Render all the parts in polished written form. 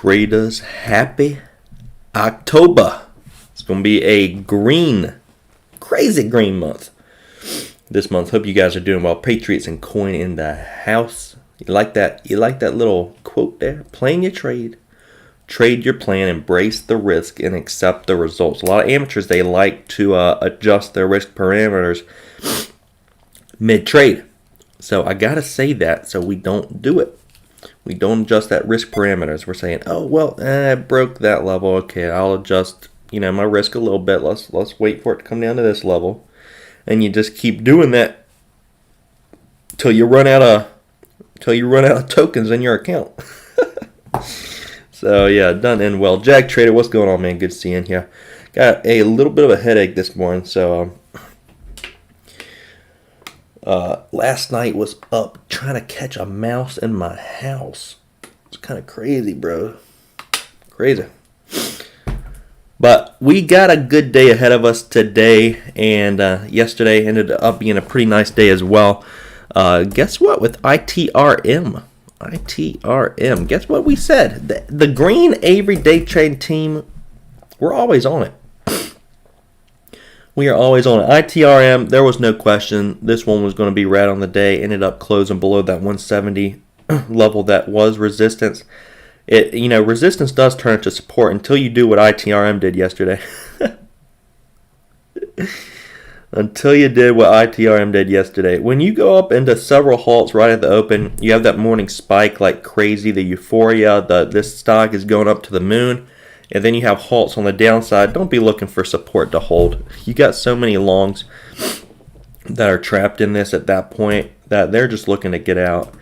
Traders, happy October. It's going to be a crazy green month this month. Hope you guys are doing well. Patriots and coin in the house. You like that? You like that little quote there? Plan your trade. Trade your plan, embrace the risk, and accept the results. A lot of amateurs, they like to adjust their risk parameters mid-trade. So I got to say that so we don't do it. We don't adjust that risk parameters. We're saying, oh, well, I broke that level. Okay, I'll adjust, my risk a little bit. Let's wait for it to come down to this level. And you just keep doing that till you run out of tokens in your account. So, yeah, done and well. Jack Trader, what's going on, man? Good seeing you. Got a little bit of a headache this morning, so last night was up trying to catch a mouse in my house. It's kind of crazy, bro. Crazy. But we got a good day ahead of us today, and yesterday ended up being a pretty nice day as well. Guess what? With ITRM, guess what we said? The green Avery day trade team, we're always on it. We are always on it. ITRM, there was no question. This one was going to be red on the day. Ended up closing below that 170 level that was resistance. Resistance does turn into support until you do what ITRM did yesterday. Until you did what ITRM did yesterday. When you go up into several halts right at the open, you have that morning spike like crazy, the euphoria, this stock is going up to the moon, and then you have halts on the downside. Don't be looking for support to hold. You got so many longs that are trapped in this at that point that they're just looking to get out.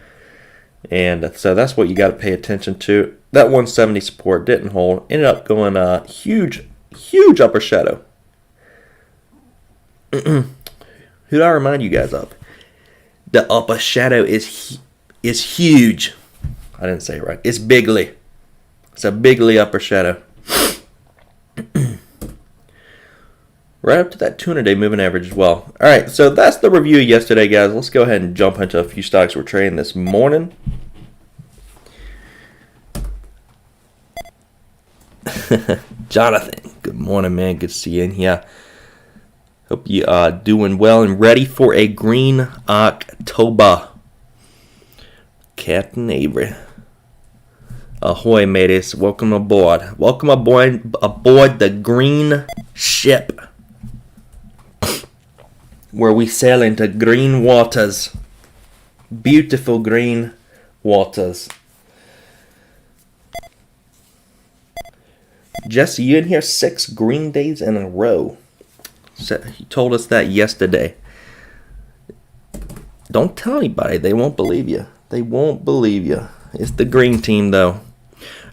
And so that's what you got to pay attention to. That 170 support didn't hold. Ended up going huge upper shadow. Who do I remind you guys of? The upper shadow is huge. I didn't say it right. It's bigly. It's a bigly upper shadow. Right up to that 200-day moving average as well. All right, so that's the review of yesterday, guys. Let's go ahead and jump into a few stocks we're trading this morning. Jonathan, good morning, man. Good to see you in here. Hope you are doing well and ready for a green October. Captain Avery. Ahoy, mateys. Welcome aboard. Welcome aboard the green ship, where we sail into green waters. Beautiful green waters. Jesse, you in here 6 green days in a row. So he told us that yesterday. Don't tell anybody. They won't believe you. They won't believe you. It's the green team, though.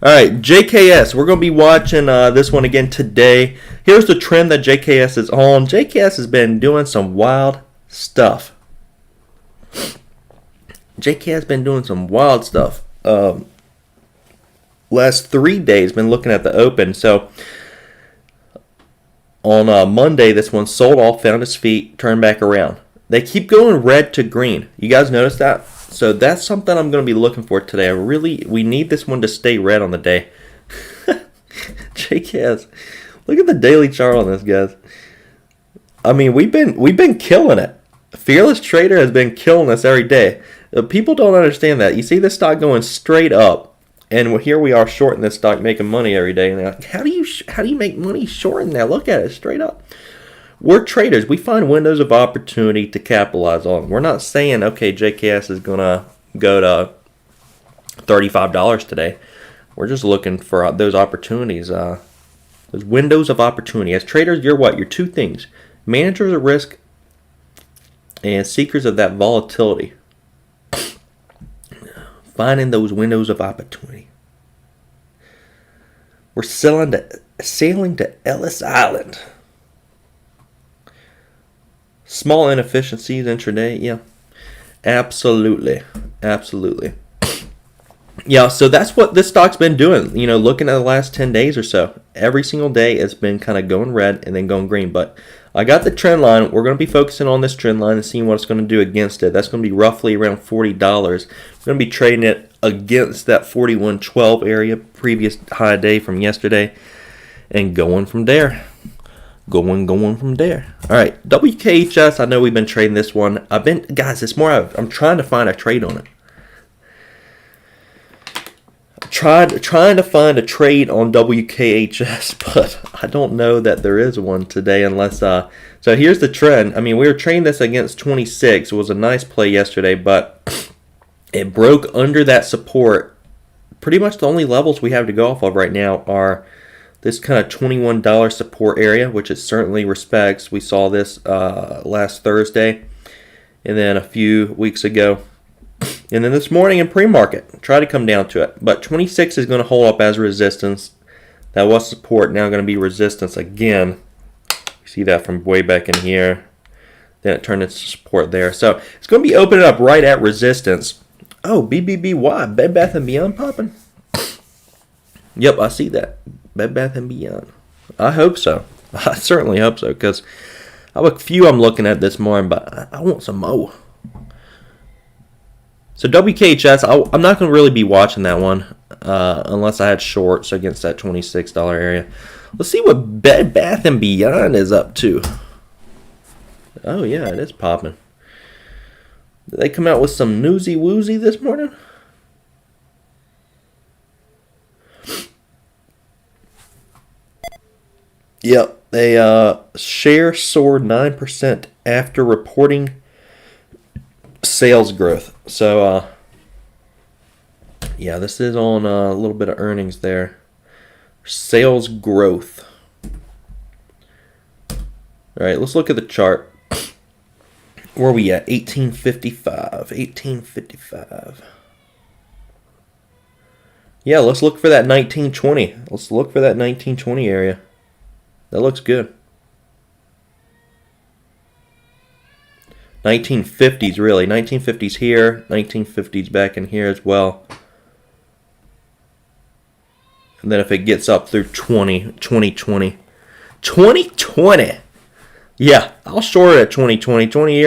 All right, JKS. We're going to be watching this one again today. Here's the trend that JKS is on. JKS has been doing some wild stuff. JKS has been doing some wild stuff. Last 3 days, been looking at the open. So on Monday, this one sold off, found its feet, turned back around. They keep going red to green. You guys notice that? So that's something I'm going to be looking for today. We need this one to stay red on the day. JKS, look at the daily chart on this, guys. I mean, we've been killing it. Fearless Trader has been killing us every day. People don't understand that. You see this stock going straight up. And here we are shorting this stock, making money every day. And they're like, how do you make money shorting that? Look at it, straight up. We're traders. We find windows of opportunity to capitalize on. We're not saying, okay, JKS is going to go to $35 today. We're just looking for those opportunities, those windows of opportunity. As traders, you're what? You're two things. Managers of risk and seekers of that volatility. Finding those windows of opportunity. We're sailing to Ellis Island. Small inefficiencies intraday, yeah. Absolutely. Yeah, so that's what this stock's been doing. Looking at the last 10 days or so. Every single day it's been kind of going red and then going green. But I got the trend line. We're going to be focusing on this trend line and seeing what it's going to do against it. That's going to be roughly around $40. We're going to be trading it against that 41.12 area, previous high day from yesterday, and going from there. Going from there. All right, WKHS. I know we've been trading this one. Guys, it's more. I'm trying to find a trade on it. Trying to find a trade on WKHS, but I don't know that there is one today unless. So here's the trend. I mean, we were trading this against 26. It was a nice play yesterday, but it broke under that support. Pretty much the only levels we have to go off of right now are this kind of $21 support area, which it certainly respects. We saw this last Thursday and then a few weeks ago. And then this morning in pre-market, try to come down to it. But 26 is going to hold up as resistance. That was support, now going to be resistance again. You see that from way back in here. Then it turned into support there. So it's going to be opening up right at resistance. Oh, BBBY, Bed Bath & Beyond popping? Yep, I see that. Bed Bath & Beyond. I hope so. I certainly hope so, because I have a few I'm looking at this morning, but I want some more. So WKHS, I'm not going to really be watching that one unless I had shorts against that $26 area. Let's see what Bed Bath & Beyond is up to. Oh, yeah, it is popping. Did they come out with some newsy woozy this morning? Yep, they share soared 9% after reporting sales growth. So, yeah, this is on a little bit of earnings there. Sales growth. All right, let's look at the chart. Where are we at? 1855. Yeah, let's look for that 1920. Let's look for that 1920 area. That looks good. 1950s, really. 1950s here. 1950s back in here as well. And then if it gets up through 2020. Yeah, I'll short it at 2020.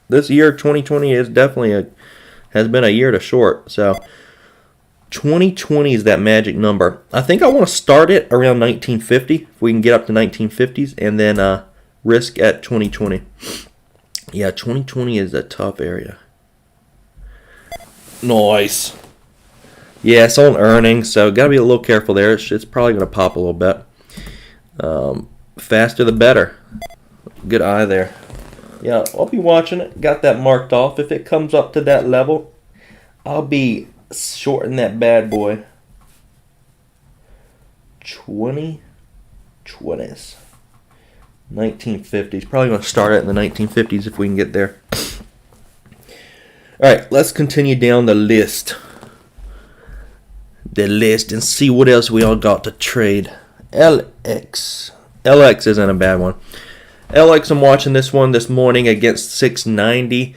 This year, 2020 is definitely has been a year to short. So 2020 is that magic number. I think I want to start it around 1950 if we can get up to 1950s, and then risk at 2020. Yeah, 2020 is a tough area. Nice. Yeah, it's on earnings, so got to be a little careful there. It's probably going to pop a little bit. Faster the better. Good eye there. Yeah, I'll be watching it. Got that marked off. If it comes up to that level, I'll be shorting that bad boy. 2020s. 1950s. Probably going to start it in the 1950s if we can get there. Alright, let's continue down the list. And see what else we all got to trade. LX. LX isn't a bad one. LX, I'm watching this one this morning against 690.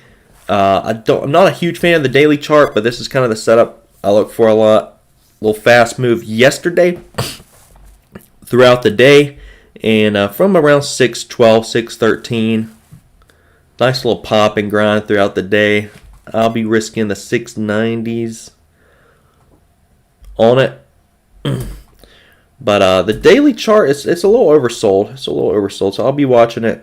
I'm not a huge fan of the daily chart, but this is kind of the setup I look for a lot. Little fast move yesterday throughout the day, and from around 612, 613. Nice little pop and grind throughout the day. I'll be risking the 690s on it. But the daily chart, it's a little oversold. So I'll be watching it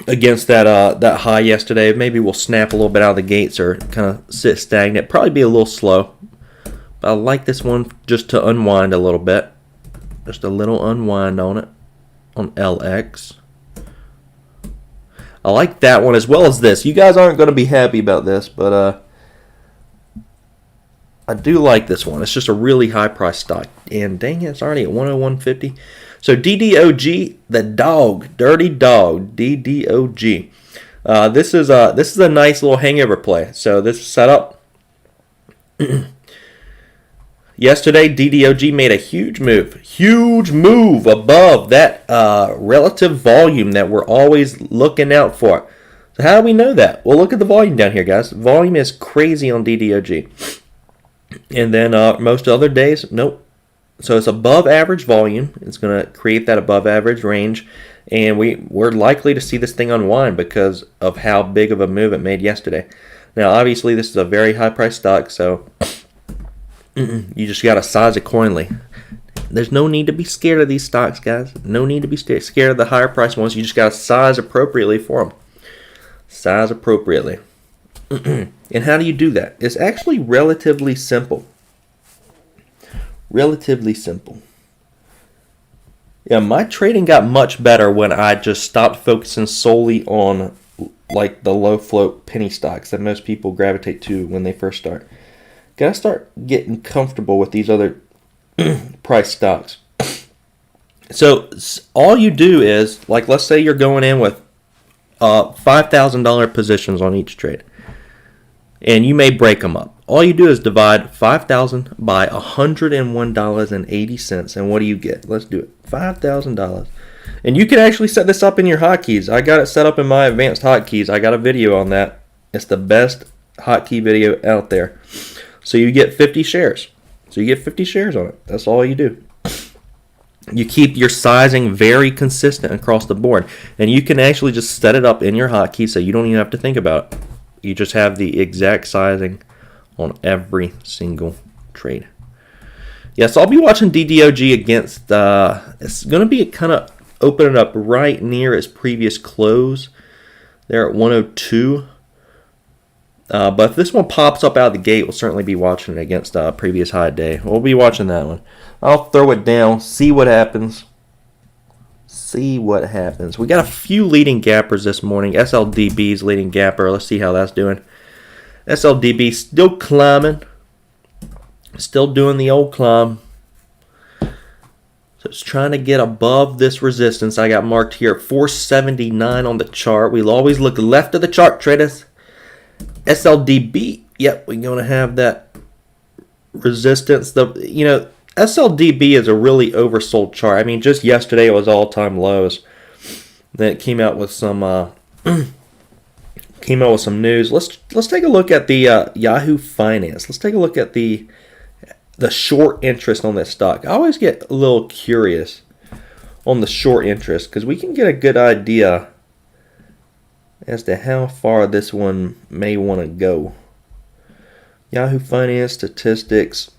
against that high yesterday. Maybe we'll snap a little bit out of the gates or kind of sit stagnant. Probably be a little slow. But I like this one just to unwind a little bit. Just a little unwind on it. On LX. I like that one as well as this. You guys aren't going to be happy about this, but I do like this one. It's just a really high price stock. And dang it, it's already at 101.50. So DDOG, the dog, dirty dog, DDOG. This is a nice little hangover play. So this setup. Yesterday, DDOG made a huge move above that relative volume that we're always looking out for. So how do we know that? Well, look at the volume down here, guys. Volume is crazy on DDOG. And then most other days, nope. So it's above average volume. It's going to create that above average range. And we're likely to see this thing unwind because of how big of a move it made yesterday. Now, obviously, this is a very high-priced stock, so you just got to size accordingly. There's no need to be scared of these stocks, guys. No need to be scared of the higher-priced ones. You just got to size appropriately for them. Size appropriately. And how do you do that? It's actually relatively simple. Relatively simple. Yeah, my trading got much better when I just stopped focusing solely on like the low float penny stocks that most people gravitate to when they first start. Gotta start getting comfortable with these other price stocks. So all you do is, like, let's say you're going in with $5,000 positions on each trade, and you may break them up. All you do is divide 5,000 by $101.80, and what do you get? Let's do it. $5,000. And you can actually set this up in your hotkeys. I got it set up in my advanced hotkeys. I got a video on that. It's the best hotkey video out there. So you get 50 shares. So you get 50 shares on it. That's all you do. You keep your sizing very consistent across the board. And you can actually just set it up in your hotkey so you don't even have to think about it. You just have the exact sizing on every single trade. Yeah, so I'll be watching DDOG against, it's going to be kind of opening up right near its previous close. They're at 102. But if this one pops up out of the gate, we'll certainly be watching it against previous high day. We'll be watching that one. I'll throw it down, see what happens. See what happens. We got a few leading gappers this morning. SLDB's leading gapper. Let's see how that's doing. SLDB still climbing. Still doing the old climb. So it's trying to get above this resistance. I got marked here at 479 on the chart. We'll always look left of the chart, traders. SLDB. Yep, we're going to have that resistance. SLDB is a really oversold chart. I mean, just yesterday it was all-time lows. Then it came out with some news. Let's take a look at the Yahoo Finance. Let's take a look at the short interest on this stock. I always get a little curious on the short interest because we can get a good idea as to how far this one may want to go. Yahoo Finance statistics.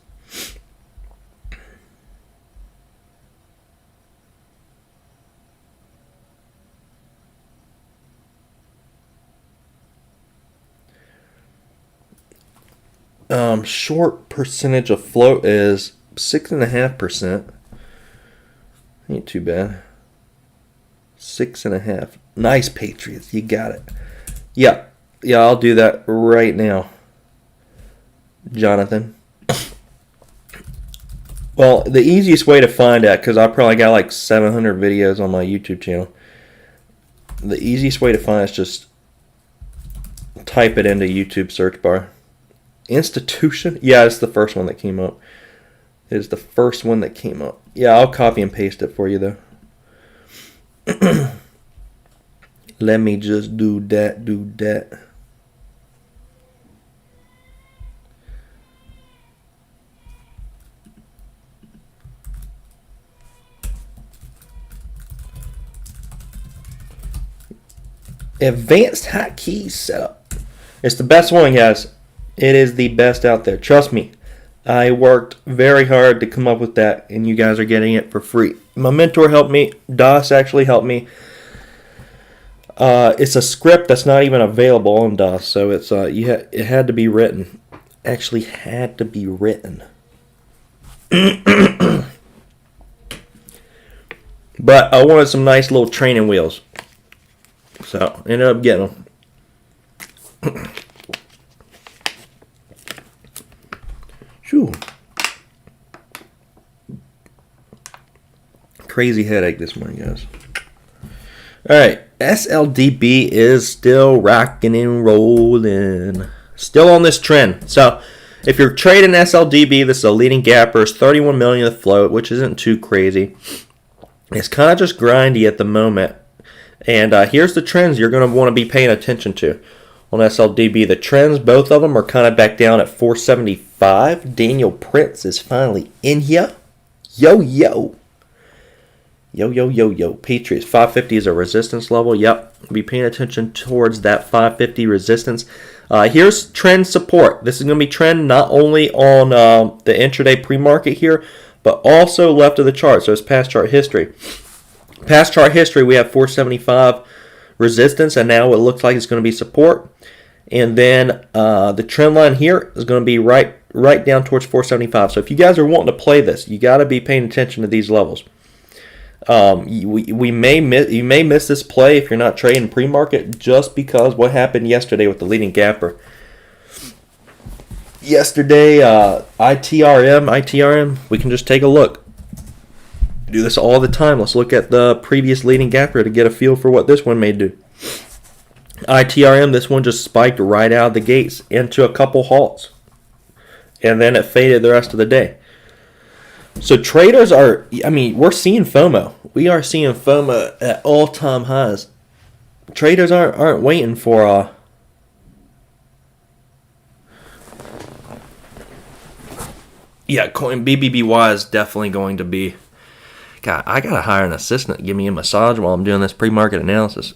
Short percentage of float is 6.5%. Ain't too bad. 6.5. Nice, Patriots. You got it. Yeah, I'll do that right now, Jonathan. Well, the easiest way to find that, because I probably got like 700 videos on my YouTube channel. The easiest way to find it is just type it into YouTube search bar. Institution? Yeah, it's the first one that came up. It is the first one that came up. Yeah, I'll copy and paste it for you, though. Let me just do that. Advanced hotkeys setup. It's the best one, guys. It is the best out there. Trust me. I worked very hard to come up with that, and you guys are getting it for free. My mentor helped me. DOS actually helped me. It's a script that's not even available on DOS, so it's it had to be written. Actually had to be written. But I wanted some nice little training wheels, so ended up getting them. Whew. Crazy headache this morning, guys. Alright, SLDB is still rocking and rolling. Still on this trend. So, if you're trading SLDB, this is a leading gapper. It's 31 million of float, which isn't too crazy. It's kind of just grindy at the moment. And here's the trends you're going to want to be paying attention to on SLDB. The trends, both of them, are kind of back down at 475. Daniel Prince is finally in here. Yo. Patriots, 550 is a resistance level. Yep, be paying attention towards that 550 resistance. Here's trend support. This is going to be trend not only on the intraday pre-market here, but also left of the chart. So it's past chart history. Past chart history, we have 475 resistance, and now it looks like it's going to be support. And then the trend line here is going to be right down towards 475. So if you guys are wanting to play this, you got to be paying attention to these levels. You may miss this play if you're not trading pre-market, just because what happened yesterday with the leading gapper. Yesterday, ITRM, we can just take a look. Do this all the time. Let's look at the previous leading gapper to get a feel for what this one may do. ITRM, this one just spiked right out of the gates into a couple halts, and then it faded the rest of the day. So traders are, we're seeing FOMO. We are seeing FOMO at all-time highs. Traders aren't waiting for coin BBBY is definitely going to be. God, I gotta hire an assistant to give me a massage while I'm doing this pre-market analysis.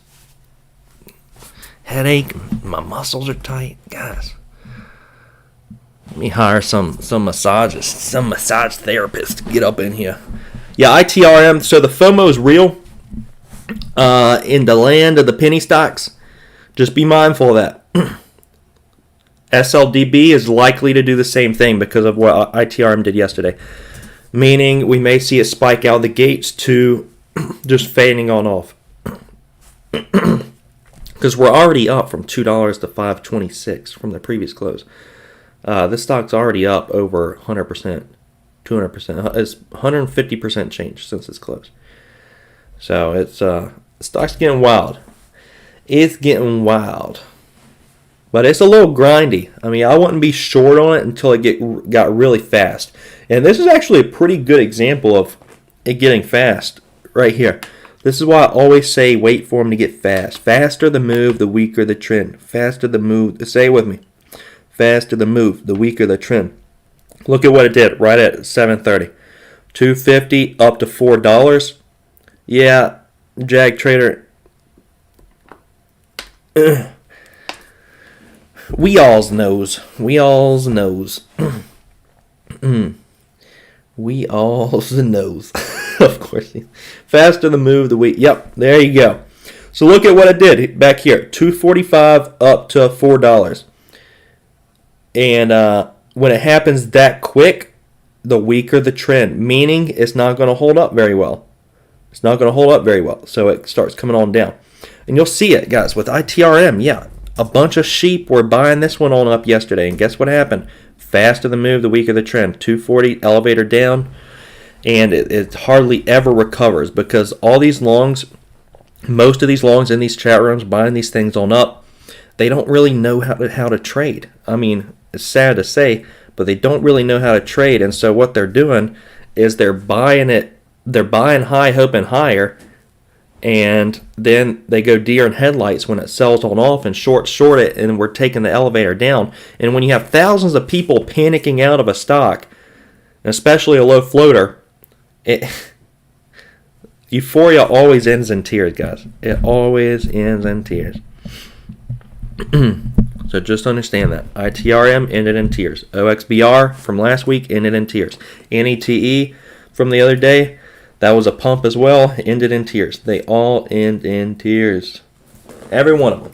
Headache, my muscles are tight, guys. Let me hire some massagist, some massage therapist to get up in here. Yeah, ITRM. So the FOMO is real. In the land of the penny stocks, just be mindful of that. SLDB is likely to do the same thing because of what ITRM did yesterday. Meaning we may see it spike out the gates to just fading on off. Because we're already up from $2 to $5.26 from the previous close. This stock's already up over 100%, 200%. It's 150% change since its close. So it's stock's getting wild. It's getting wild. But it's a little grindy. I wouldn't be short on it until it got really fast. And this is actually a pretty good example of it getting fast right here. This is why I always say wait for them to get fast. Faster the move, the weaker the trend. Faster the move. Say it with me. Faster the move, the weaker the trend. Look at what it did right at 7:30. $2.50 up to $4. Yeah, Jag Trader. We alls knows. We alls knows. We alls knows. Of course. Faster the move, the weak. Yep, there you go. So look at what it did back here. $2.45 up to $4. And when it happens that quick, the weaker the trend. Meaning it's not going to hold up very well. It's not going to hold up very well. So it starts coming on down. And you'll see it, guys, with ITRM. Yeah, a bunch of sheep were buying this one on up yesterday. And guess what happened? Faster the move, the weaker the trend. 240 elevator down. And it hardly ever recovers because all these longs, most of these longs in these chat rooms buying these things on up, they don't really know how to trade. It's sad to say, but they don't really know how to trade. And so what they're doing is they're buying high, hoping higher, and then they go deer in headlights when it sells on off and short it, and we're taking the elevator down. And when you have thousands of people panicking out of a stock, especially a low floater, euphoria always ends in tears, guys. It always ends in tears. So just understand that. ITRM ended in tears. OXBR from last week ended in tears. NETE from the other day, that was a pump as well, ended in tears. They all end in tears. Every one of them.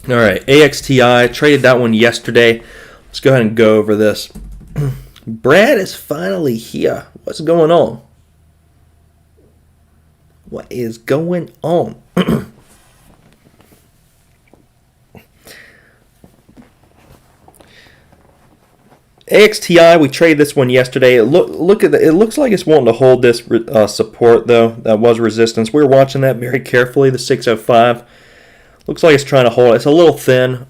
All right, AXTI, traded that one yesterday. Let's go ahead and go over this. Brad is finally here. What's going on? What is going on? AXTI, we traded this one yesterday. It looks like it's wanting to hold this support, though. That was resistance. We were watching that very carefully, the 605. Looks like it's trying to hold it. It's a little thin.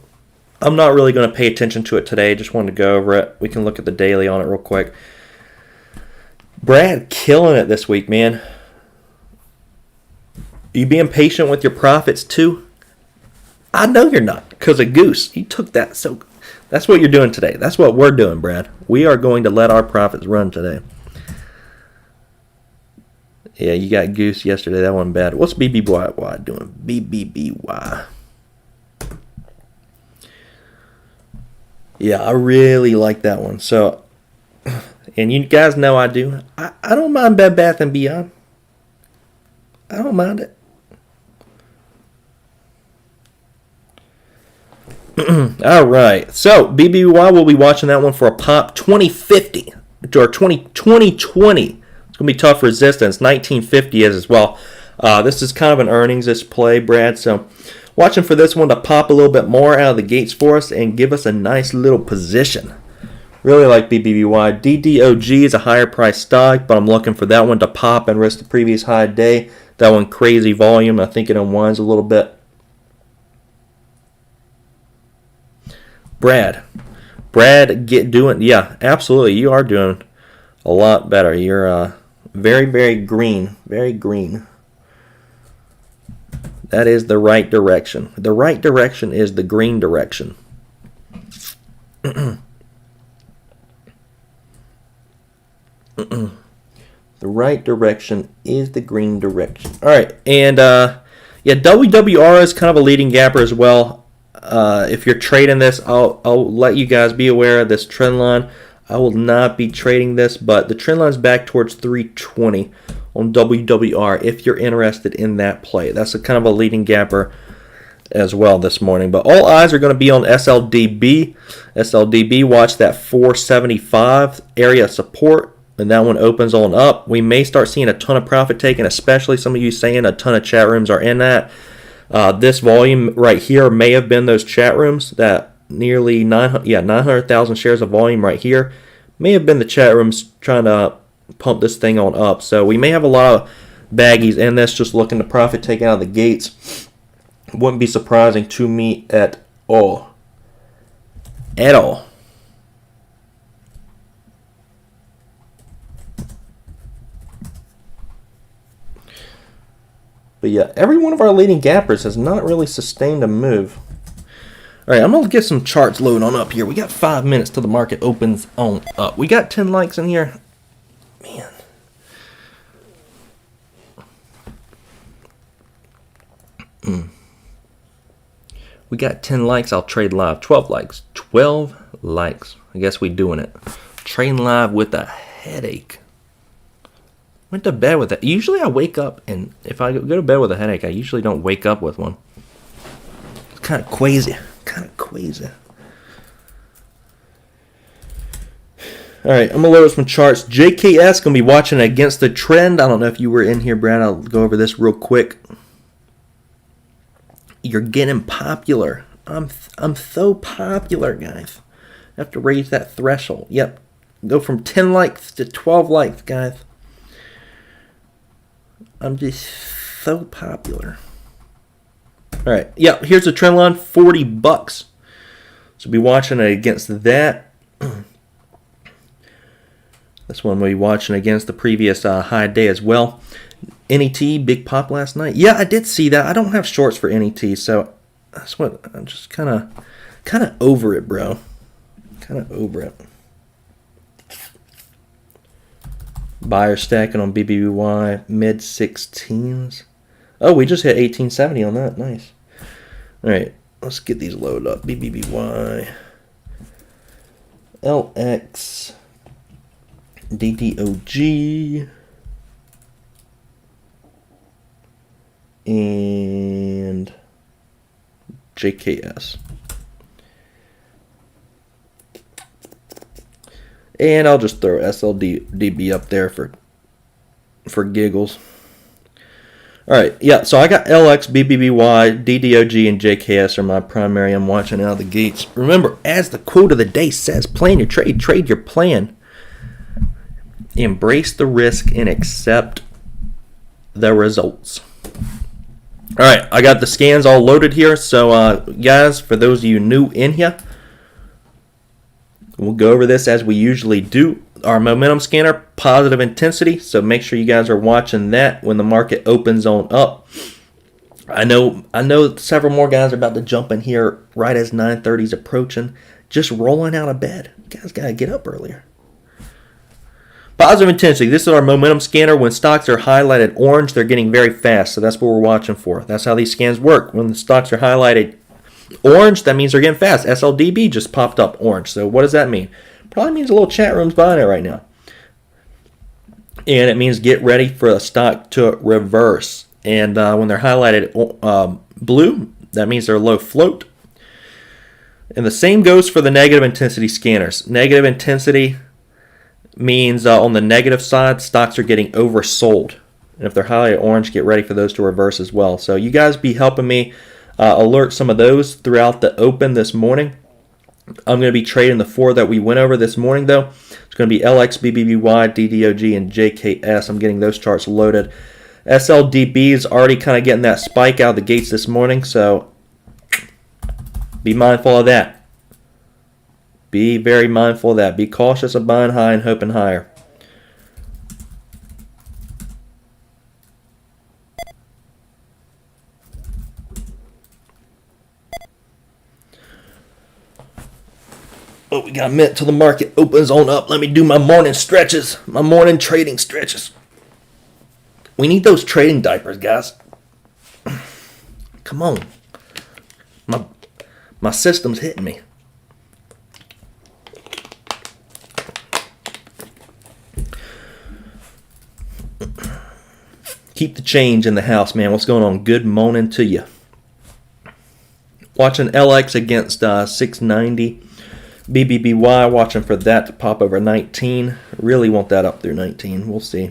I'm not really going to pay attention to it today. Just wanted to go over it. We can look at the daily on it real quick. Brad killing it this week, man. Are you being patient with your profits too? I know you're not, because a goose. You took that. So that's what you're doing today. That's what we're doing, Brad. We are going to let our profits run today. Yeah, you got goose yesterday. That wasn't bad. What's BBBY doing? BBBY. Yeah, I really like that one. So, and you guys know I do. I don't mind Bed Bath & Beyond. I don't mind it. All right. So, BBY, we'll be watching that one for a pop 2050 or 2020. It's going to be tough resistance. 1950 is as well. This is kind of an earnings play, Brad. So, watching for this one to pop a little bit more out of the gates for us and give us a nice little position. Really like BBBY. DDOG is a higher price stock, but I'm looking for that one to pop and risk the previous high day. That one crazy volume. I think it unwinds a little bit. Brad, yeah, absolutely. You are doing a lot better. You're very, very green. Very green. That is the right direction. The right direction is the green direction. The right direction is the green direction. All right, and yeah, WWR is kind of a leading gapper as well. If you're trading this, I'll let you guys be aware of this trend line. I will not be trading this, but the trend line is back towards 320 on WWR if you're interested in that play. That's a kind of a leading gapper as well this morning. But all eyes are going to be on SLDB. SLDB, watch that 475 area support. And that one opens on up. We may start seeing a ton of profit taken, especially some of you saying a ton of chat rooms are in that. This volume right here may have been those chat rooms that nearly 900,000 shares of volume right here may have been the chat rooms trying to pump this thing on up. So we may have a lot of baggies in this just looking to profit take out of the gates. Wouldn't be surprising to me at all. At all. But yeah, every one of our leading gappers has not really sustained a move. All right, I'm going to get some charts loaded on up here. We got 5 minutes till the market opens on up. We got 10 likes in here. Man. We got 10 likes. I'll trade live. 12 likes. 12 likes. I guess we doing it. Trading live with a headache. Went to bed with it. Usually I wake up, and if I go to bed with a headache, I usually don't wake up with one. It's kind of crazy. All right, I'm going to load some charts. JKS going to be watching against the trend. I don't know if you were in here, Brad. I'll go over this real quick. You're getting popular. I'm so popular, guys. I have to raise that threshold. Yep. Go from 10 likes to 12 likes, guys. I'm just so popular. All right. Yeah, here's the trend line, $40. So be watching it against that. This one we'll be watching against the previous high day as well. NET, big pop last night. Yeah, I did see that. I don't have shorts for NET, so that's what I'm just kind of over it, bro. Kind of over it. Buyer stacking on BBBY, mid 16s. Oh, we just hit 1870 on that. Nice. All right, let's get these loaded up. BBBY, LX, DDOG, and JKS. And I'll just throw SLDB up there for giggles. All right, yeah, so I got LX, BBBY, DDOG, and JKS are my primary I'm watching out of the gates. Remember, as the quote of the day says, plan your trade, trade your plan. Embrace the risk and accept the results. All right, I got the scans all loaded here. So, guys, for those of you new in here, we'll go over this as we usually do. Our momentum scanner, positive intensity. So make sure you guys are watching that when the market opens on up. I know several more guys are about to jump in here right as 9:30 is approaching, just rolling out of bed. You guys gotta get up earlier. Positive intensity. This is our momentum scanner. When stocks are highlighted orange, they're getting very fast. So that's what we're watching for. That's how these scans work. When the stocks are highlighted orange, that means they're getting fast. SLDB just popped up orange. So what does that mean? Probably means a little chat room's buying it right now. And it means get ready for a stock to reverse. And when they're highlighted blue, that means they're low float. And the same goes for the negative intensity scanners. Negative intensity means on the negative side, stocks are getting oversold. And if they're highlighted orange, get ready for those to reverse as well. So you guys be helping me alert some of those throughout the open this morning. I'm going to be trading the 4 that we went over this morning, though. It's going to be LX, BBBY, DDOG, and JKS. I'm getting those charts loaded. SLDB is already kind of getting that spike out of the gates this morning, so be mindful of that. Be very mindful of that. Be cautious of buying high and hoping higher. Oh, we got a minute till the market opens on up. Let me do my morning stretches. My morning trading stretches. We need those trading diapers, guys. Come on. My system's hitting me. Keep the change in the house, man. What's going on? Good morning to you. Watching LX against 690. BBBY, watching for that to pop over 19. Really want that up through 19. We'll see.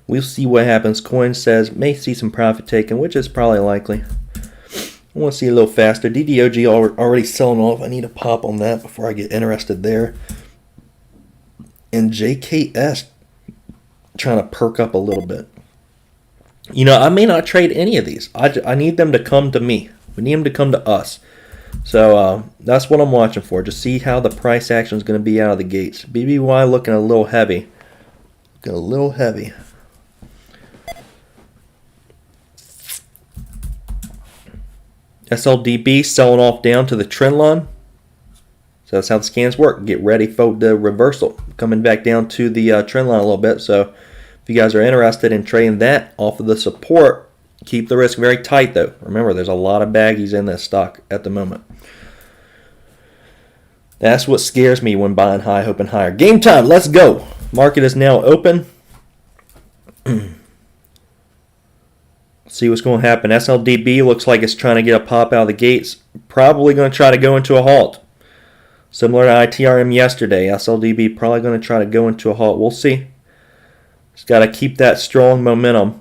We'll see what happens. Coin says may see some profit taken, which is probably likely. I want to see a little faster. DDOG already selling off. I need to pop on that before I get interested there. And JKS trying to perk up a little bit. You know, I may not trade any of these. I need them to come to me. We need them to come to us. So that's what I'm watching for. Just see how the price action is going to be out of the gates. BBY looking a little heavy. Looking a little heavy. SLDB selling off down to the trend line. So that's how the scans work. Get ready for the reversal. Coming back down to the trend line a little bit. So if you guys are interested in trading that off of the support, keep the risk very tight, though. Remember, there's a lot of baggies in this stock at the moment. That's what scares me when buying high, hoping higher. Game time. Let's go. Market is now open. See what's going to happen. SLDB looks like it's trying to get a pop out of the gates. Probably going to try to go into a halt. Similar to ITRM yesterday. SLDB probably going to try to go into a halt. We'll see. Just got to keep that strong momentum.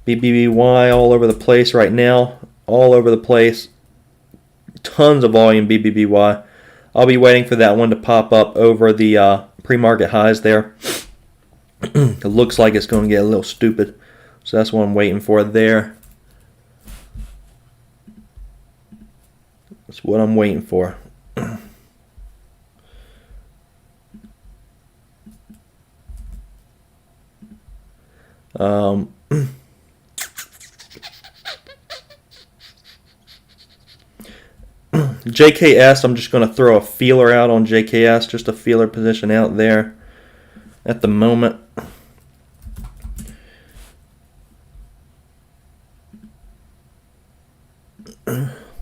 BBBY all over the place right now. All over the place. Tons of volume BBBY. I'll be waiting for that one to pop up over the pre-market highs there. It looks like it's going to get a little stupid. So that's what I'm waiting for there. That's what I'm waiting for. JKS, I'm just going to throw a feeler out on JKS, just a feeler position out there at the moment.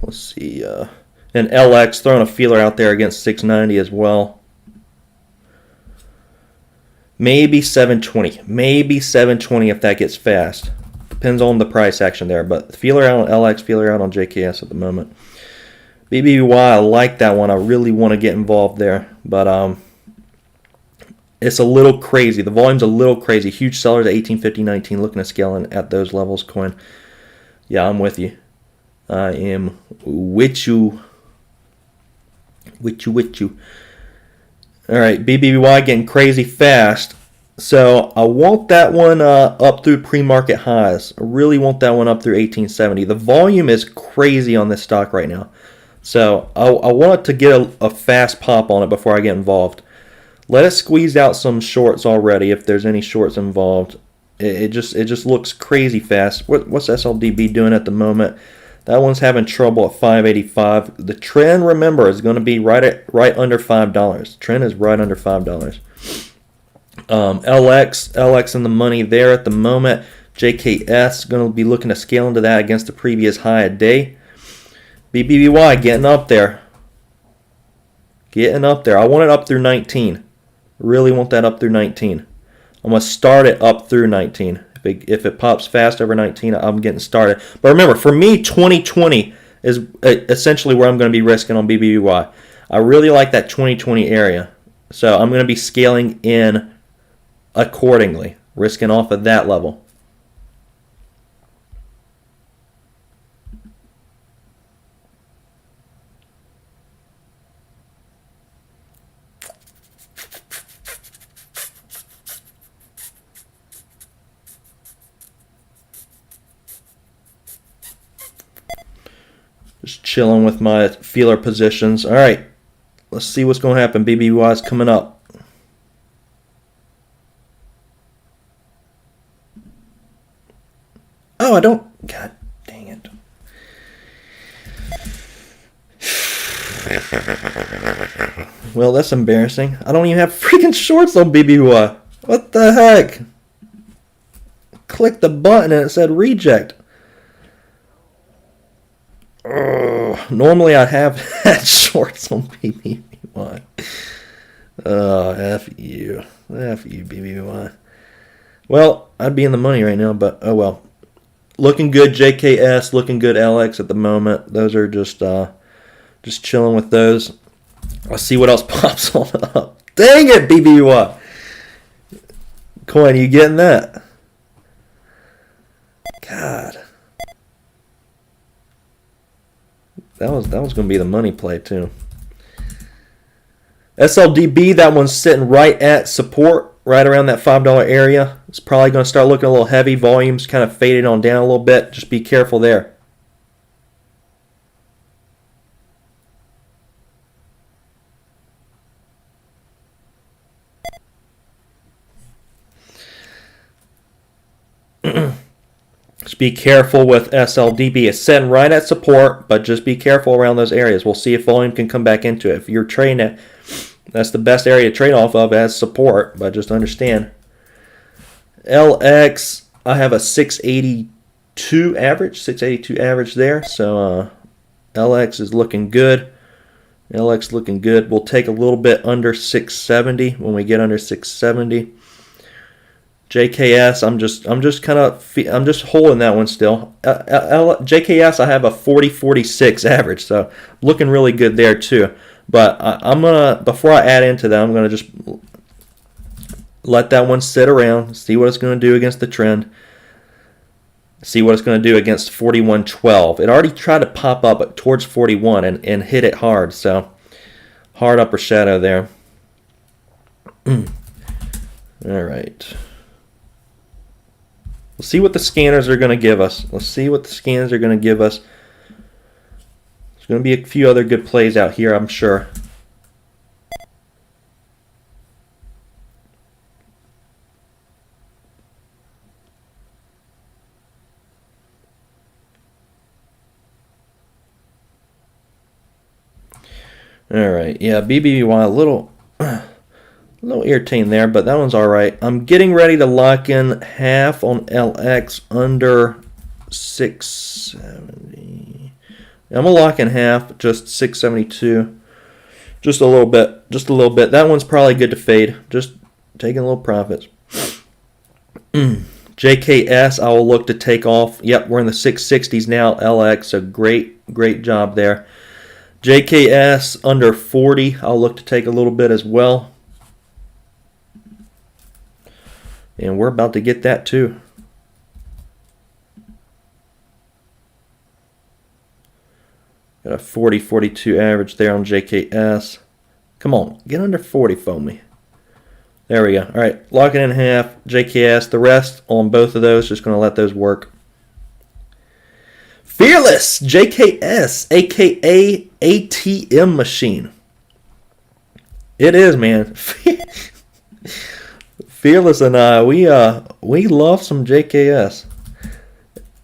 Let's see. And LX, throwing a feeler out there against 690 as well. Maybe 720. Maybe 720 if that gets fast. Depends on the price action there. But feeler out on LX, feeler out on JKS at the moment. BBY, I like that one. I really want to get involved there. But it's a little crazy. The volume's a little crazy. Huge sellers at 1850.19. Looking at scaling at those levels. Coin. Yeah, I'm with you. I am with you. With you. All right, BBY getting crazy fast. So I want that one up through pre-market highs. I really want that one up through 1870. The volume is crazy on this stock right now. So I want it to get a fast pop on it before I get involved. Let us squeeze out some shorts already if there's any shorts involved. It just looks crazy fast. What's SLDB doing at the moment? That one's having trouble at 585. The trend, remember, is going to be right under $5. Trend is right under $5. LX in the money there at the moment. JKS going to be looking to scale into that against the previous high a day. BBBY getting up there. Getting up there. I want it up through 19. Really want that up through 19. I'm going to start it up through 19. If it pops fast over 19, I'm getting started. But remember, for me, 2020 is essentially where I'm going to be risking on BBBY. I really like that 2020 area. So I'm going to be scaling in accordingly, risking off at that level. Just chilling with my feeler positions. All right, let's see what's going to happen. BBY is coming up. Oh, I don't. God dang it. Well, that's embarrassing. I don't even have freaking shorts on BBY. What the heck? Click the button and it said reject. Normally I have had shorts on BBY. Oh, F you. F you, BBY. Well, I'd be in the money right now, but oh well. Looking good, JKS. Looking good, LX at the moment. Those are just chilling with those. I'll see what else pops on up. Dang it, BBY. Coin, you getting that? God. That was going to be the money play too. SLDB, that one's sitting right at support, right around that $5 area. It's probably going to start looking a little heavy. Volumes kind of fading on down a little bit. Just be careful there. Just be careful with SLDB. It's sitting right at support, but just be careful around those areas. We'll see if volume can come back into it. If you're trading it, that's the best area to trade off of as support, but just understand. LX, I have a 682 average there, so LX is looking good. LX looking good. We'll take a little bit under 670 when we get under 670. JKS, I'm just holding that one still. JKS, I have a 40.46 average, so looking really good there too. But I'm gonna, before I add into that, I'm gonna just let that one sit around, see what it's gonna do against the trend, see what it's gonna do against 41.12. It already tried to pop up towards 41 and hit it hard, so hard upper shadow there. All right. We'll see what the scanners are going to give us. Let's see what the scanners are going to give us. There's going to be a few other good plays out here, I'm sure. All right. Yeah, BBY a little irritating there, but that one's all right. I'm getting ready to lock in half on LX under 670. I'm going to lock in half, just 672. Just a little bit. That one's probably good to fade. Just taking little profits. JKS, I will look to take off. Yep, we're in the 660s now. LX, so great job there. JKS under 40, I'll look to take a little bit as well. And we're about to get that too. Got a 40.42 average there on JKS. Come on, get under 40 for me. There we go. All right, lock it in half. JKS, the rest on both of those, just going to let those work. Fearless JKS, aka ATM machine. It is, man. Fearless and I, we love some JKS.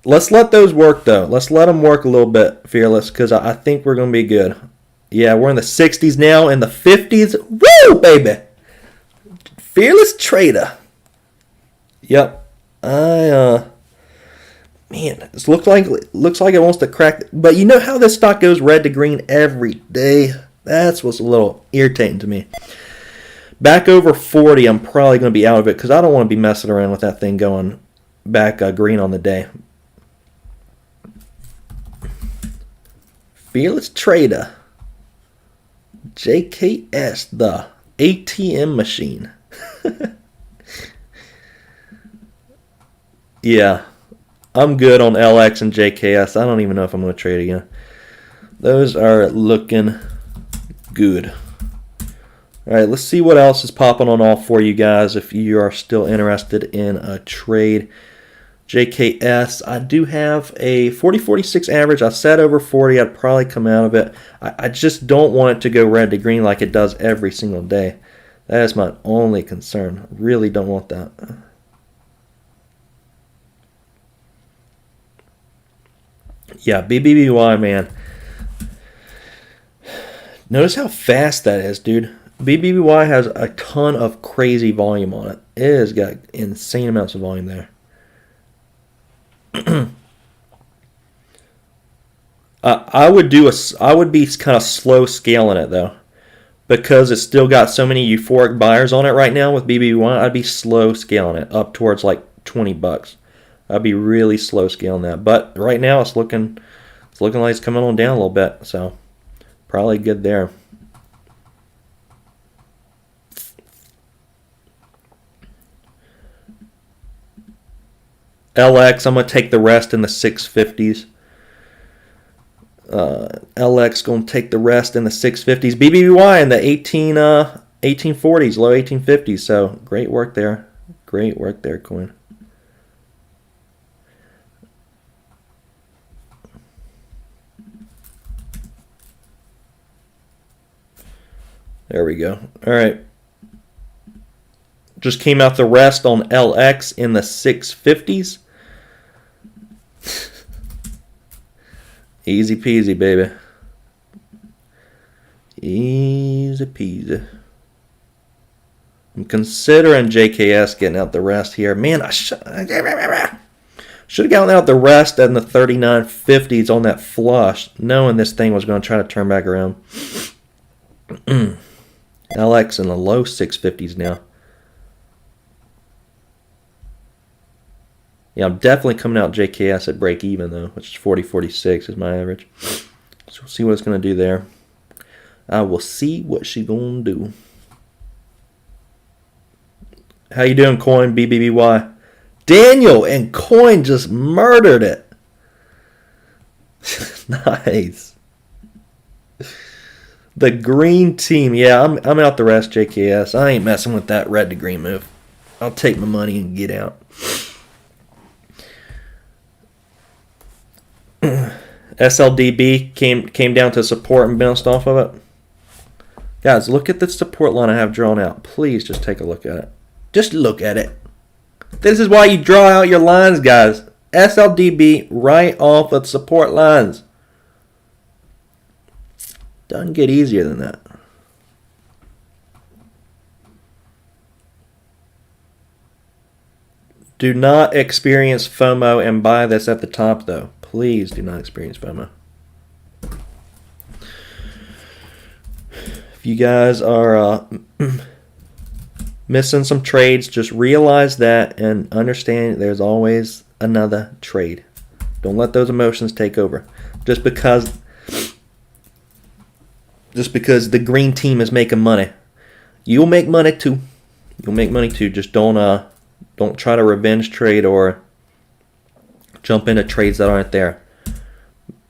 Let's let those work, though. Let's let them work a little bit, Fearless, because I think we're going to be good. Yeah, we're in the 60s now, in the 50s. Woo, baby! Fearless Trader. Yep. Man, it looks like it wants to crack. But you know how this stock goes red to green every day? That's what's a little irritating to me. Back over 40, I'm probably going to be out of it because I don't want to be messing around with that thing going back green on the day. Fearless Trader. JKS, the ATM machine. Yeah, I'm good on LX and JKS. I don't even know if I'm going to trade again. Those are looking good. All right, let's see what else is popping on all for you guys if you are still interested in a trade. JKS, I do have a 40-46 average. I said over 40. I'd probably come out of it. I just don't want it to go red to green like it does every single day. That is my only concern. I really don't want that. Yeah, BBBY, man. Notice how fast that is, dude. BBBY has a ton of crazy volume on it. It has got insane amounts of volume there. I would be kind of slow scaling it though, because it's still got so many euphoric buyers on it right now with BBB1. I'd be slow scaling it up towards like $20. I'd be really slow scaling that. But right now it's looking like it's coming on down a little bit, so probably good there. LX, I'm going to take the rest in the 650s. LX going to take the rest in the 650s. BBBY in the 1840s, low 1850s. So great work there. Great work there, coin. There we go. All right. Just came out the rest on LX in the 650s. Easy peasy, baby. Easy peasy. I'm considering JKS getting out the rest here. Man, I should have gotten out the rest in the 39.50s on that flush, knowing this thing was going to try to turn back around. LX in the low 650s now. Yeah, I'm definitely coming out JKS at break even though, which is 40.46 is my average. So we'll see what it's going to do there. I will see what she's going to do. How you doing, Coin BBBY? Daniel and Coin just murdered it. Nice. The green team. Yeah, I'm out the rest, JKS. I ain't messing with that red to green move. I'll take my money and get out. SLDB came down to support and bounced off of it. Guys, look at the support line I have drawn out. Please just take a look at it. Just look at it. This is why you draw out your lines, guys. SLDB right off of support lines. Doesn't get easier than that. Do not experience FOMO and buy this at the top, though. Please do not experience FOMO. If you guys are missing some trades, just realize that and understand there's always another trade. Don't let those emotions take over. Just because the green team is making money, you'll make money too. You'll make money too. Just don't try to revenge trade or jump into trades that aren't there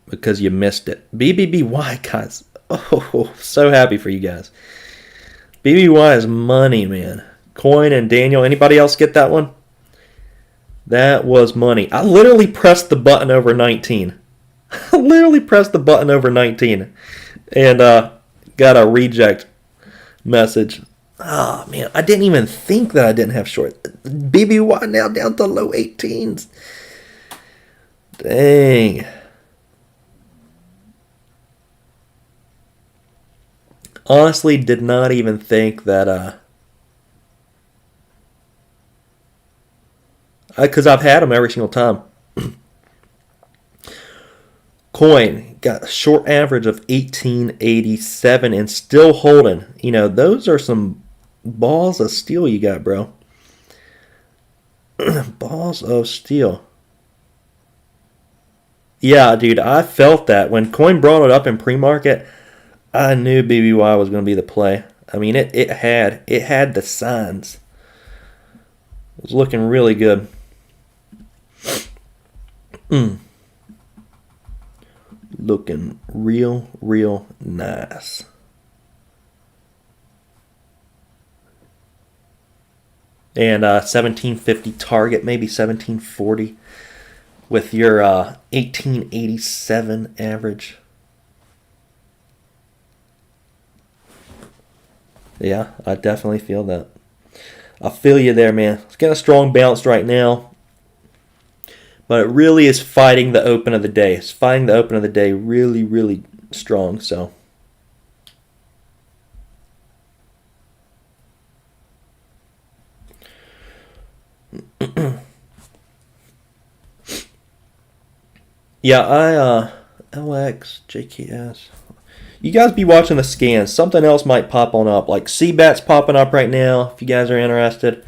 because you missed it. BBBY, guys. Oh, so happy for you guys. BBY is money, man. Coin and Daniel. Anybody else get that one? That was money. I literally pressed the button over 19. I literally pressed the button over 19 and got a reject message. Oh, man. I didn't even think that I didn't have short. BBY now down to low 18s. Dang. Honestly, did not even think that, because I've had them every single time. Coin got a short average of 1887 and still holding. You know, those are some balls of steel you got, bro. Balls of steel. Yeah, dude, I felt that. When Coin brought it up in pre-market, I knew BBY was going to be the play. I mean, it had the signs. It was looking really good. Looking real nice. And 1750 target, maybe 1740 with your 1887 average. Yeah, I definitely feel that. I feel you there, man. It's getting a strong bounce right now, but it really is fighting the open of the day. It's fighting the open of the day really strong. So, yeah, LX, JKS. You guys be watching the scans. Something else might pop on up. Like CBAT's popping up right now if you guys are interested.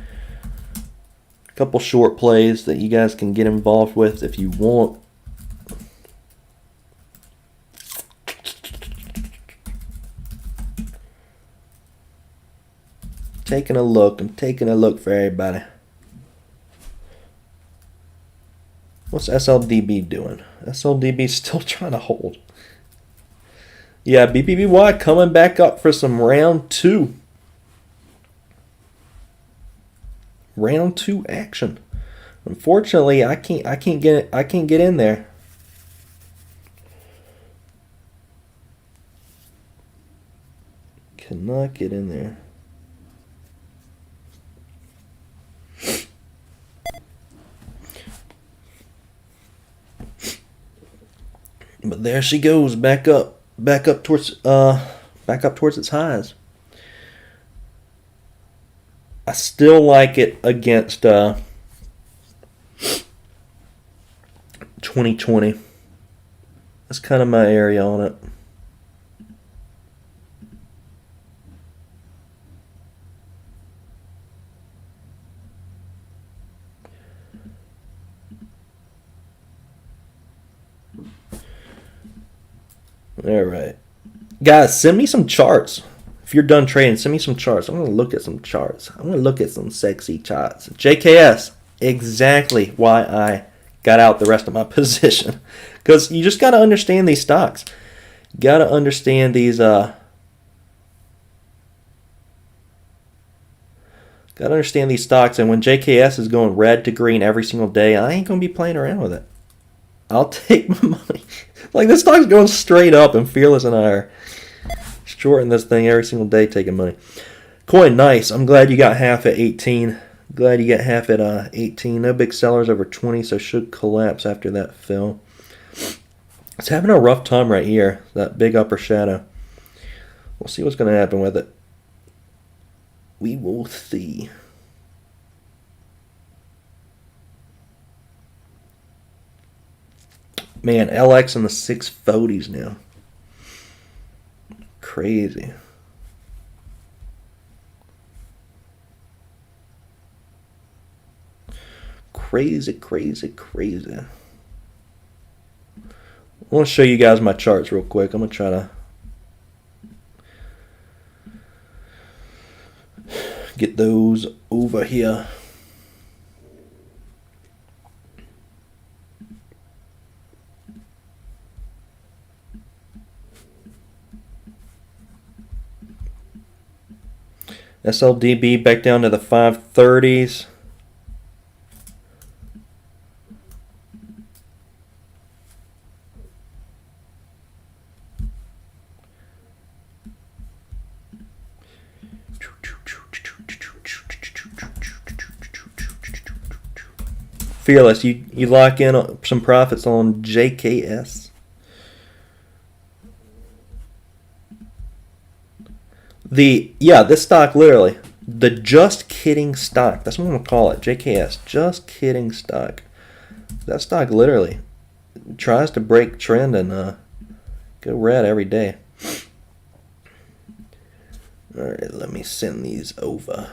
A couple short plays that you guys can get involved with if you want. Taking a look. I'm taking a look for everybody. What's SLDB doing? SLDB's still trying to hold. Yeah, BBBY coming back up for some round 2. Round 2 action. Unfortunately, I can't get in there. Cannot get in there. But there she goes, back up towards its highs. I still like it against 2020. That's kind of my area on it. All right. Guys, send me some charts. If you're done trading, send me some charts. I'm going to look at some charts. I'm going to look at some sexy charts. JKS, exactly why I got out the rest of my position. Because you just got to understand these stocks. You got to understand these... Got to understand these stocks. And when JKS is going red to green every single day, I ain't going to be playing around with it. I'll take my money. Like, this stock's going straight up, and Fearless and I are shorting this thing every single day, taking money. Coin, nice. I'm glad you got half at 18. Glad you get half at 18. No big sellers over 20, so should collapse after that fill. It's having a rough time right here, that big upper shadow. We'll see what's going to happen with it. We will see. Man, LX in the 640s now. Crazy. Crazy. I want to show you guys my charts real quick. I'm going to try to get those over here. SLDB back down to the 530s. Fearless, you lock in some profits on JKS. This stock literally, the just kidding stock. That's what I'm gonna call it. JKS, just kidding stock. That stock literally tries to break trend and go red every day. All right, let me send these over.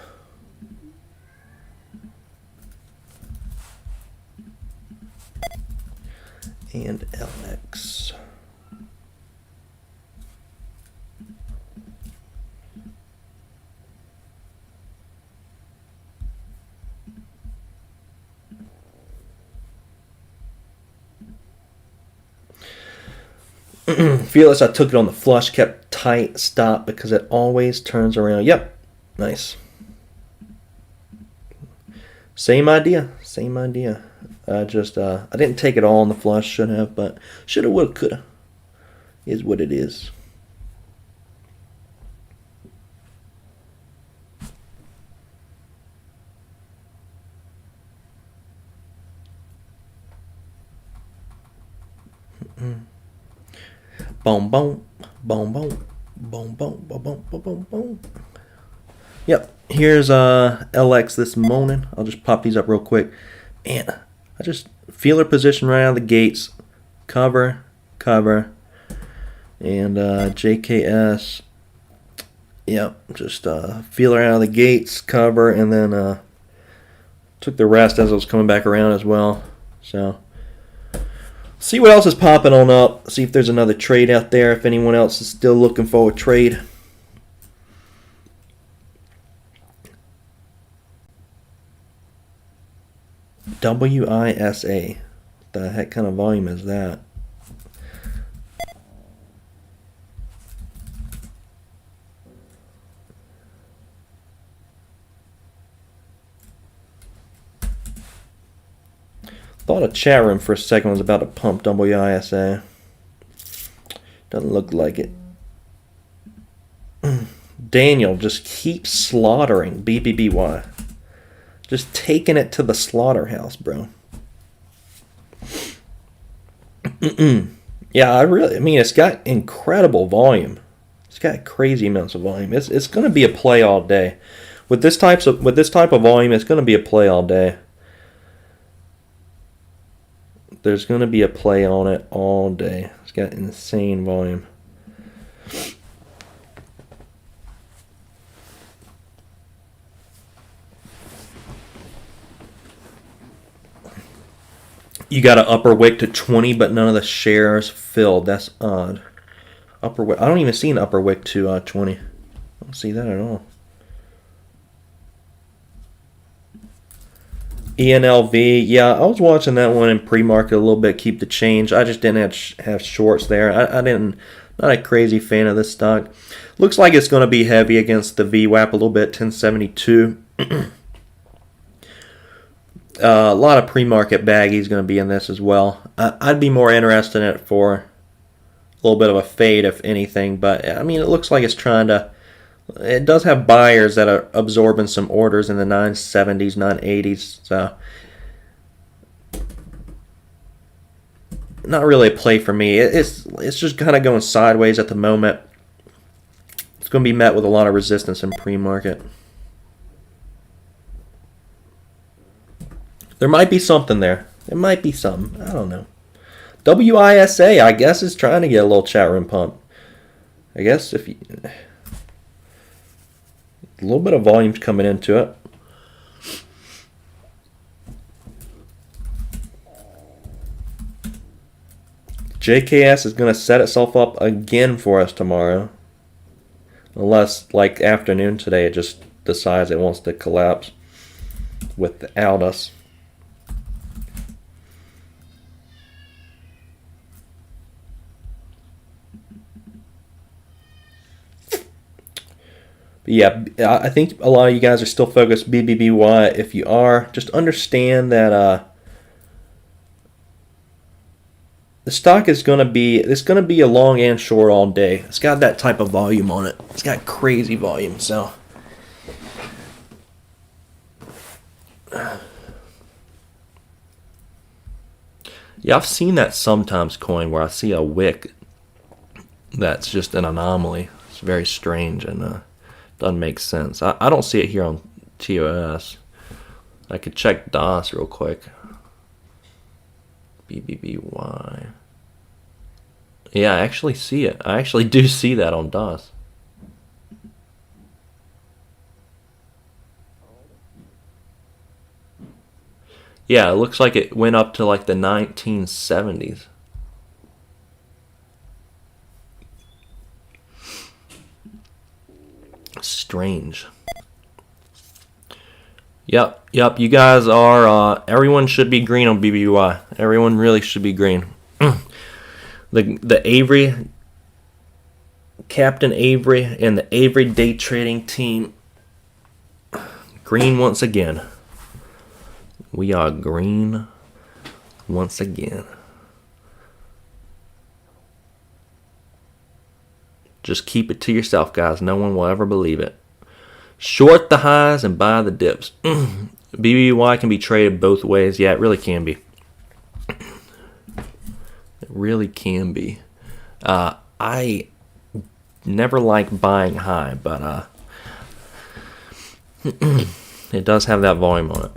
And LX. Fearless, I took it on the flush, kept tight, stop because it always turns around. Yep, nice. Same idea. I didn't take it all on the flush, should have, but shoulda, woulda, coulda. Is what it is. Boom, boom, boom, boom, boom, boom, boom, boom, boom, boom. Yep, here's LX this morning. I'll just pop these up real quick. Man, I just feeler position right out of the gates. Cover, and JKS. Yep, just feeler out of the gates, cover, and then took the rest as I was coming back around as well. So, see what else is popping on up. See if there's another trade out there. If anyone else is still looking for a trade. WISA. What the heck kind of volume is that? Thought a chat room for a second was about to pump WISA. Doesn't look like it. Daniel just keeps slaughtering BBBY. Just taking it to the slaughterhouse, bro. Yeah, I mean, it's got incredible volume. It's got crazy amounts of volume. It's going to be a play all day. With this type of volume, it's going to be a play all day. There's going to be a play on it all day. It's got insane volume. You got an upper wick to 20, but none of the shares filled. That's odd. Upper wick. I don't even see an upper wick to 20. I don't see that at all. ENLV. Yeah, I was watching that one in pre-market a little bit. Keep the change. I just didn't have shorts there. Not a crazy fan of this stock. Looks like it's going to be heavy against the VWAP a little bit. 1072. A lot of pre-market baggies going to be in this as well. I'd be more interested in it for a little bit of a fade, if anything. But, I mean, it looks like it's trying to... It does have buyers that are absorbing some orders in the 970s, 980s. So, not really a play for me. It's just kind of going sideways at the moment. It's going to be met with a lot of resistance in pre-market. There might be something there. There might be something. I don't know. WISA, I guess, is trying to get a little chat room pump. I guess if you... A little bit of volume's coming into it. JKS is going to set itself up again for us tomorrow. Unless, like afternoon today, it just decides it wants to collapse without us. Yeah, I think a lot of you guys are still focused BBBY. If you are, just understand that the stock is going to be a long and short all day. It's got that type of volume on it. It's got crazy volume, so Yeah, I've seen that sometimes, coin, where I see a wick that's just an anomaly. It's very strange and doesn't make sense. I don't see it here on TOS. I could check DOS real quick. BBBY. Yeah, I actually see it. I actually do see that on DOS. Yeah, it looks like it went up to like the 1970s. Strange. Yep. You guys are, everyone should be green on BBY. Everyone really should be green. The Avery, Captain Avery, and the Avery day trading team, green once again. We are green once again. Just keep it to yourself, guys. No one will ever believe it. Short the highs and buy the dips. BBY can be traded both ways. Yeah, it really can be. It really can be. I never like buying high, but it does have that volume on it.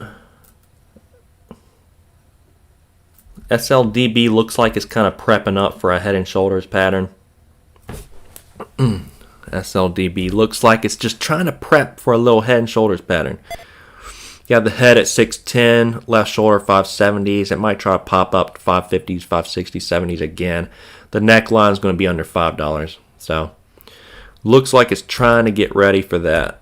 SLDB looks like it's kind of prepping up for a head and shoulders pattern. SLDB looks like it's just trying to prep for a little head and shoulders pattern. You have the head at 610, left shoulder 570s. It might try to pop up to 550s, 560s, 70s again. The neckline is going to be under $5. So, looks like it's trying to get ready for that.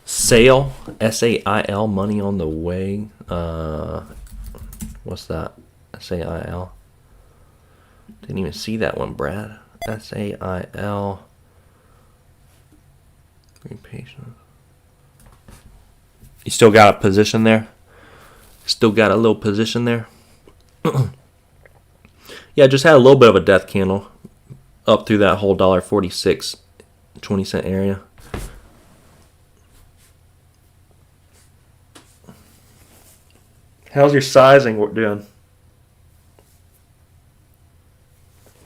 Sale, SAIL, money on the way. What's that? SAIL. Didn't even see that one, Brad. SAIL. Green patience. You still got a position there? Still got a little position there? Yeah, just had a little bit of a death candle up through that whole $1.46 20-cent area. How's your sizing doing?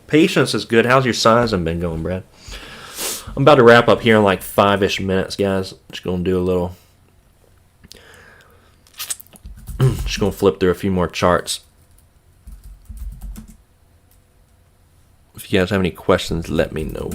Patience is good. How's your sizing been going, Brad? I'm about to wrap up here in like 5-ish minutes, guys. Just going to do a little... Just going to flip through a few more charts. If you guys have any questions, let me know.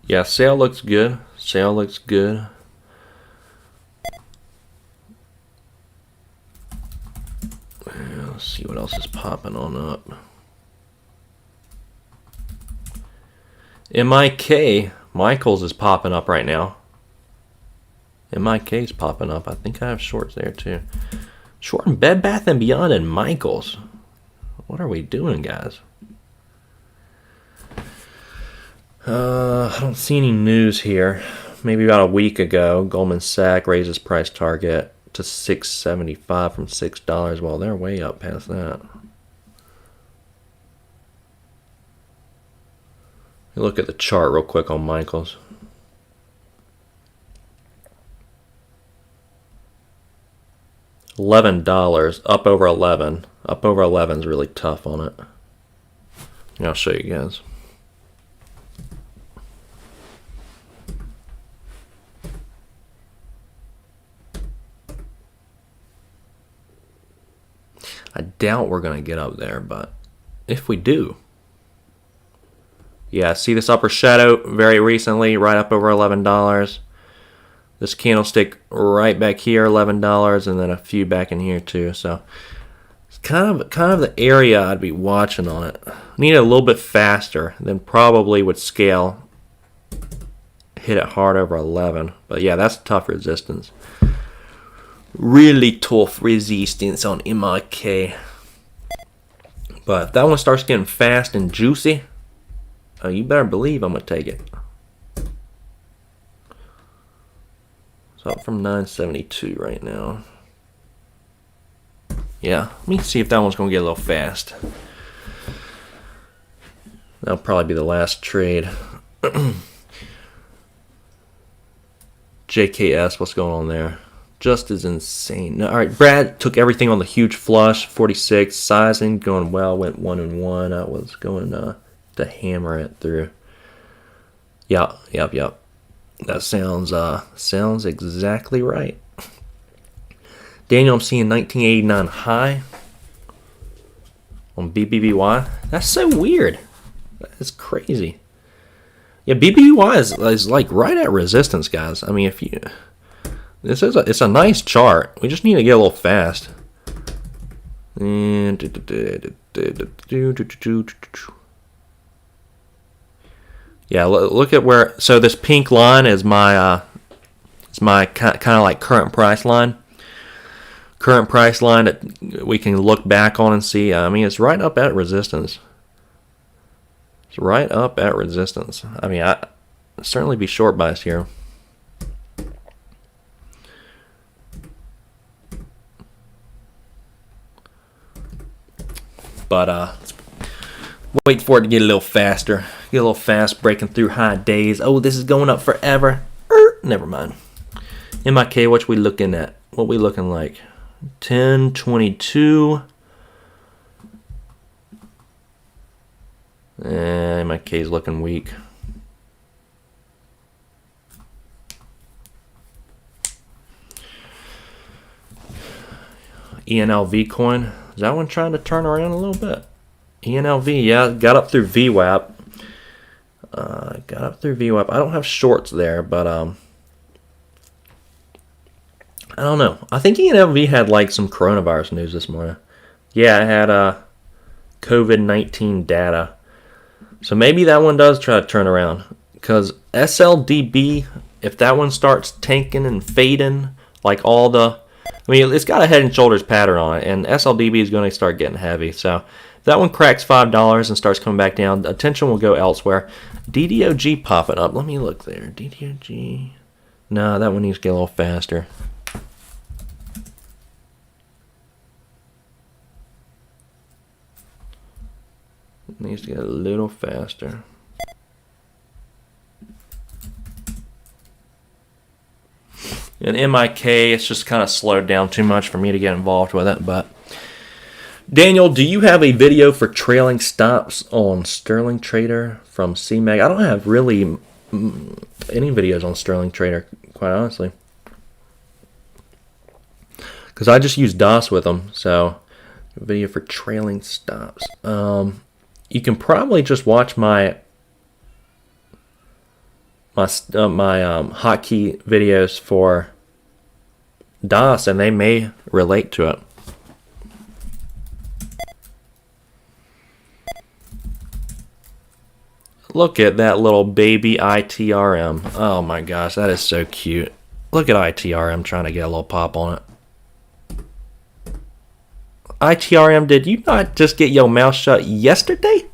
Yeah, sale looks good. Sale looks good. Let's see what else is popping on up. MIK, Michaels is popping up right now. MIK is popping up. I think I have shorts there too. Short in Bed Bath & Beyond and Michaels. What are we doing, guys? I don't see any news here. Maybe about a week ago, Goldman Sachs raised its price target to $6.75 from $6. Well, they're way up past that. Look at the chart real quick on Michaels. $11, up over 11. Up over 11 is really tough on it. I'll show you guys. I doubt we're going to get up there, but if we do. Yeah, see this upper shadow very recently, right up over $11. This candlestick right back here, $11, and then a few back in here too. So it's kind of the area I'd be watching on it. Need it a little bit faster, then probably would scale. Hit it hard over 11. But yeah, that's tough resistance. Really tough resistance on MIK. But if that one starts getting fast and juicy, you better believe I'm going to take it. It's up from 972 right now. Yeah, let me see if that one's going to get a little fast. That'll probably be the last trade. JKS, what's going on there? Just as insane. No, all right, Brad took everything on the huge flush, 46. Sizing going well, went 1-1. I was going to hammer it through. Yep. That sounds exactly right. Daniel, I'm seeing 1989 high on BBBY. That's so weird. That's crazy. Yeah, BBBY is like right at resistance, guys. I mean, it's a nice chart. We just need to get a little fast. Yeah, look at where. So this pink line is my kind of like current price line. Current price line that we can look back on and see. I mean, it's right up at resistance. It's right up at resistance. I mean, I certainly be short biased here. But wait for it to get a little faster. Get a little fast, breaking through high days. Oh, this is going up forever. Never mind. MIK, what we looking at? What we looking like? 1022. MIK is looking weak. ENLV coin. Is that one trying to turn around a little bit? ENLV, yeah, got up through VWAP. I don't have shorts there, but I don't know. I think ENLV had like some coronavirus news this morning. Yeah, it had COVID-19 data. So maybe that one does try to turn around. Because SLDB, if that one starts tanking and fading, like all the... I mean, it's got a head and shoulders pattern on it, and SLDB is going to start getting heavy. So if that one cracks $5 and starts coming back down, attention will go elsewhere. DDOG popping up. Let me look there. DDOG. No, that one needs to get a little faster. It needs to get a little faster. In MIK, it's just kind of slowed down too much for me to get involved with it. But Daniel, do you have a video for trailing stops on Sterling Trader from CMEG? I don't have really any videos on Sterling Trader, quite honestly, because I just use DOS with them. So, video for trailing stops. You can probably just watch my hotkey videos for DOS, and they may relate to it. Look at that little baby ITRM. Oh my gosh, that is so cute. Look at ITRM trying to get a little pop on it. ITRM, did you not just get your mouth shut yesterday?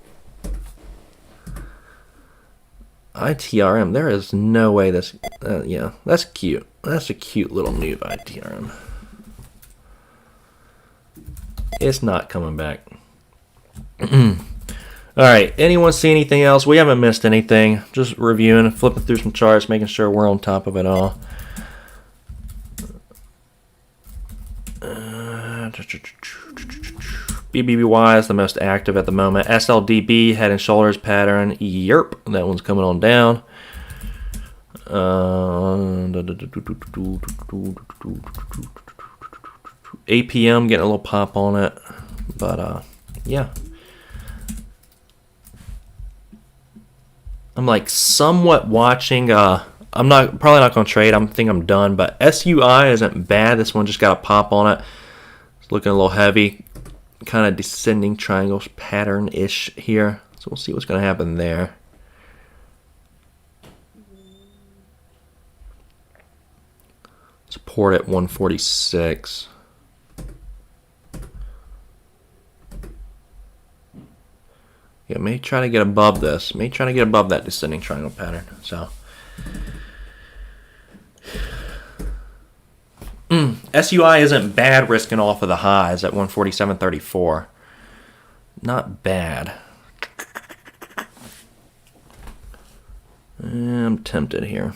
ITRM, there is no way this... yeah, that's cute. That's a cute little noob ITRM. It's not coming back. Alright, anyone see anything else? We haven't missed anything. Just reviewing, flipping through some charts, making sure we're on top of it all. BBBY is the most active at the moment. SLDB, head and shoulders pattern. Yerp, that one's coming on down. APM getting a little pop on it. But, yeah. I'm like somewhat watching. I'm probably not going to trade. I think I'm done. But SUI isn't bad. This one just got a pop on it. It's looking a little heavy. kind of descending triangle pattern-ish here. So we'll see what's going to happen there. Support at 146. Yeah, may try to get above this. May try to get above that descending triangle pattern. So SUI isn't bad risking off of the highs at 147.34. Not bad. I'm tempted here.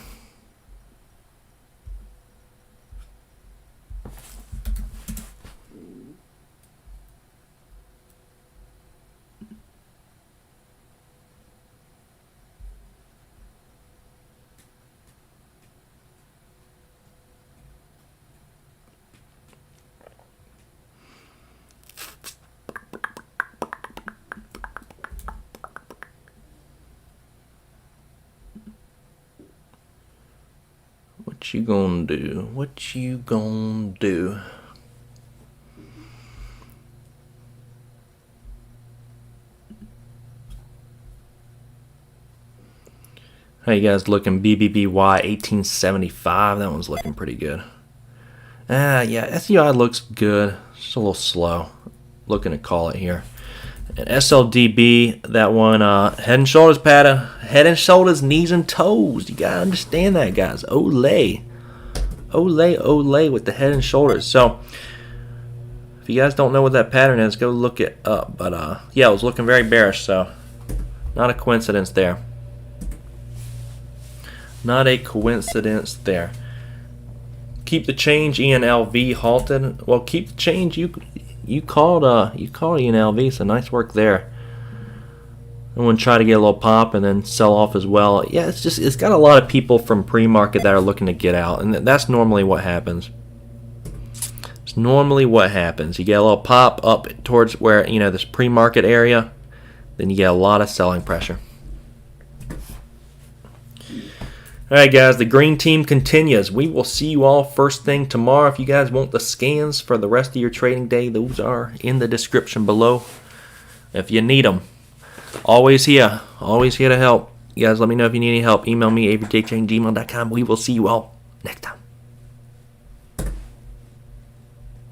What you gonna do? What you gonna do? How you guys looking? BBBY 1875. That one's looking pretty good. Yeah, SUI looks good. Just a little slow. Looking to call it here. And SLDB, that one, head and shoulders pattern. Head and shoulders, knees and toes. You gotta understand that, guys. Olay. Olay, olay with the head and shoulders. So, if you guys don't know what that pattern is, go look it up. But, yeah, it was looking very bearish, so not a coincidence there. Not a coincidence there. Keep the change, ENLV halted. Well, keep the change. You called ENLV, so nice work there. I'm gonna try to get a little pop and then sell off as well. Yeah, it's got a lot of people from pre-market that are looking to get out, and that's normally what happens. It's normally what happens. You get a little pop up towards where this pre-market area, then you get a lot of selling pressure. Alright guys, the green team continues. We will see you all first thing tomorrow. If you guys want the scans for the rest of your trading day, those are in the description below. If you need them, always here to help. You guys let me know if you need any help. Email me, avery@gmail.com. We will see you all